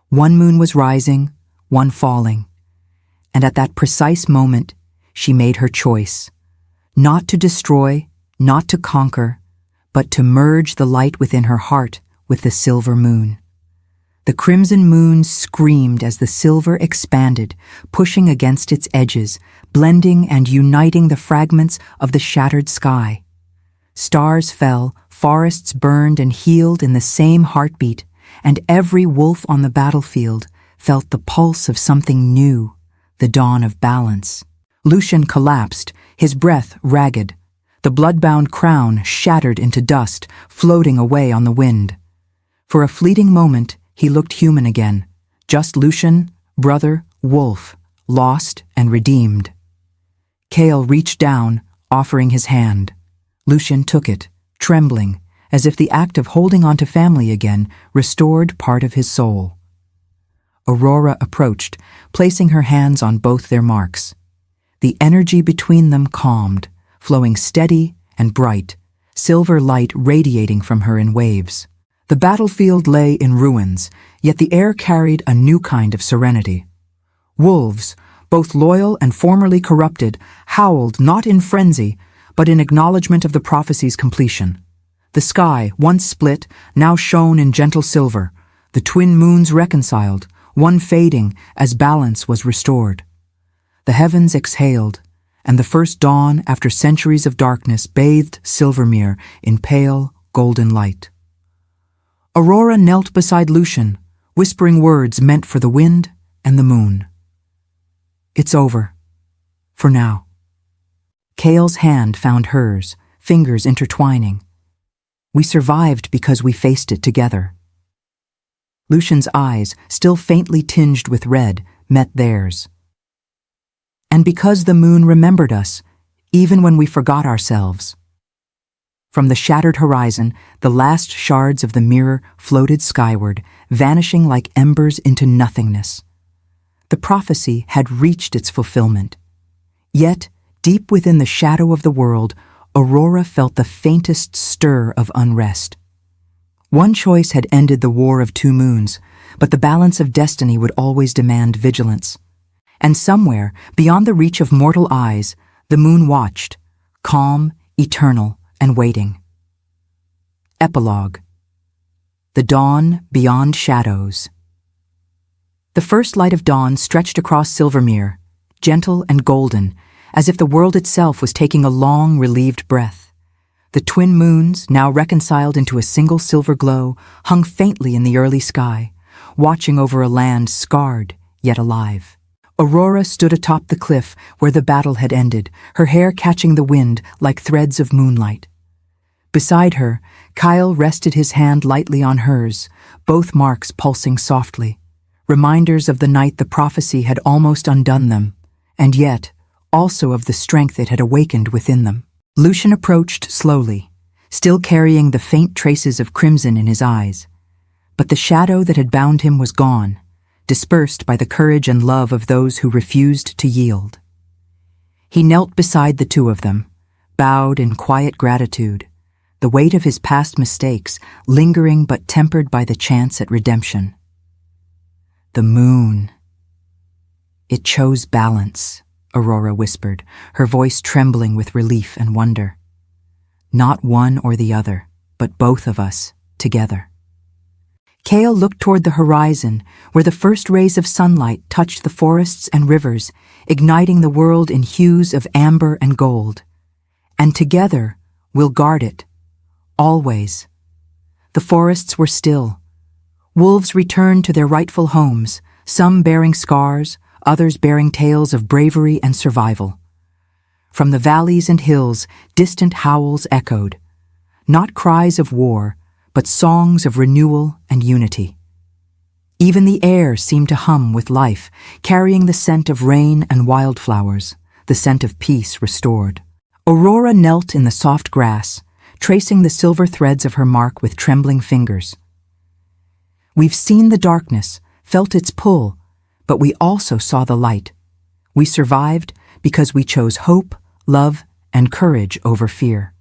One moon was rising, one falling. And at that precise moment, she made her choice. Not to destroy, not to conquer, but to merge the light within her heart with the silver moon. The crimson moon screamed as the silver expanded, pushing against its edges, blending and uniting the fragments of the shattered sky. Stars fell, forests burned and healed in the same heartbeat, and every wolf on the battlefield felt the pulse of something new, the dawn of balance. Lucian collapsed, his breath ragged. The bloodbound crown shattered into dust, floating away on the wind. For a fleeting moment, he looked human again, just Lucian, brother, wolf, lost and redeemed. Kael reached down, offering his hand. Lucian took it, trembling, as if the act of holding on to family again restored part of his soul. Aurora approached, placing her hands on both their marks. The energy between them calmed, flowing steady and bright, silver light radiating from her in waves. The battlefield lay in ruins, yet the air carried a new kind of serenity. Wolves, both loyal and formerly corrupted, howled not in frenzy, but in acknowledgement of the prophecy's completion. The sky, once split, now shone in gentle silver, the twin moons reconciled, one fading as balance was restored. The heavens exhaled, and the first dawn after centuries of darkness bathed Silvermere in pale, golden light. Aurora knelt beside Lucian, whispering words meant for the wind and the moon. "It's over. For now." Kael's hand found hers, fingers intertwining. "We survived because we faced it together." Lucian's eyes, still faintly tinged with red, met theirs. "And because the moon remembered us, even when we forgot ourselves. From the shattered horizon, the last shards of the mirror floated skyward, vanishing like embers into nothingness. The prophecy had reached its fulfillment. Yet, deep within the shadow of the world, Aurora felt the faintest stir of unrest. One choice had ended the War of Two Moons, but the balance of destiny would always demand vigilance. And somewhere, beyond the reach of mortal eyes, the moon watched, calm, eternal, and waiting. Epilogue. The dawn beyond shadows. The first light of dawn stretched across Silvermere, gentle and golden, as if the world itself was taking a long, relieved breath. The twin moons, now reconciled into a single silver glow, hung faintly in the early sky, watching over a land scarred, yet alive. Aurora stood atop the cliff where the battle had ended, her hair catching the wind like threads of moonlight. Beside her, Kael rested his hand lightly on hers, both marks pulsing softly, reminders of the night the prophecy had almost undone them, and yet also of the strength it had awakened within them. Lucian approached slowly, still carrying the faint traces of crimson in his eyes, but the shadow that had bound him was gone, dispersed by the courage and love of those who refused to yield. He knelt beside the two of them, bowed in quiet gratitude, the weight of his past mistakes lingering but tempered by the chance at redemption. The moon. It chose balance, Aurora whispered, her voice trembling with relief and wonder. Not one or the other, but both of us, together. Kael looked toward the horizon, where the first rays of sunlight touched the forests and rivers, igniting the world in hues of amber and gold. And together, we'll guard it. Always. The forests were still. Wolves returned to their rightful homes, some bearing scars, others bearing tales of bravery and survival. From the valleys and hills, distant howls echoed, not cries of war, but songs of renewal and unity. Even the air seemed to hum with life, carrying the scent of rain and wildflowers, the scent of peace restored. Aurora knelt in the soft grass, tracing the silver threads of her mark with trembling fingers. We've seen the darkness, felt its pull, but we also saw the light. We survived because we chose hope, love, and courage over fear.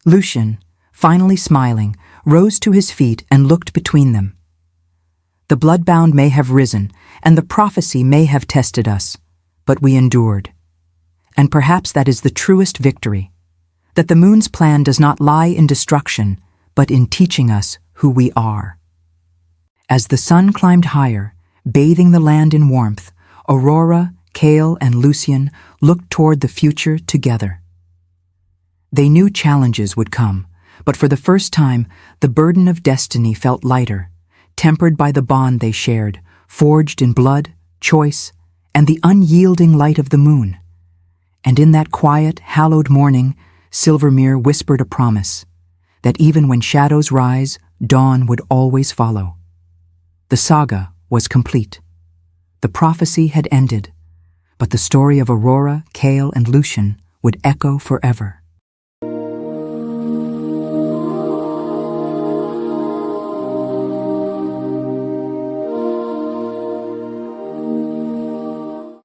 Lucian, finally smiling, rose to his feet and looked between them. The Bloodbound may have risen, and the prophecy may have tested us, but we endured. And perhaps that is the truest victory, that the moon's plan does not lie in destruction, but in teaching us who we are. As the sun climbed higher, bathing the land in warmth, Aurora, Kael, and Lucian looked toward the future together. They knew challenges would come, but for the first time, the burden of destiny felt lighter, tempered by the bond they shared, forged in blood, choice, and the unyielding light of the moon. And in that quiet, hallowed morning, Silvermere whispered a promise, that even when shadows rise, dawn would always follow. The saga was complete. The prophecy had ended, but the story of Aurora, Kael, and Lucian would echo forever.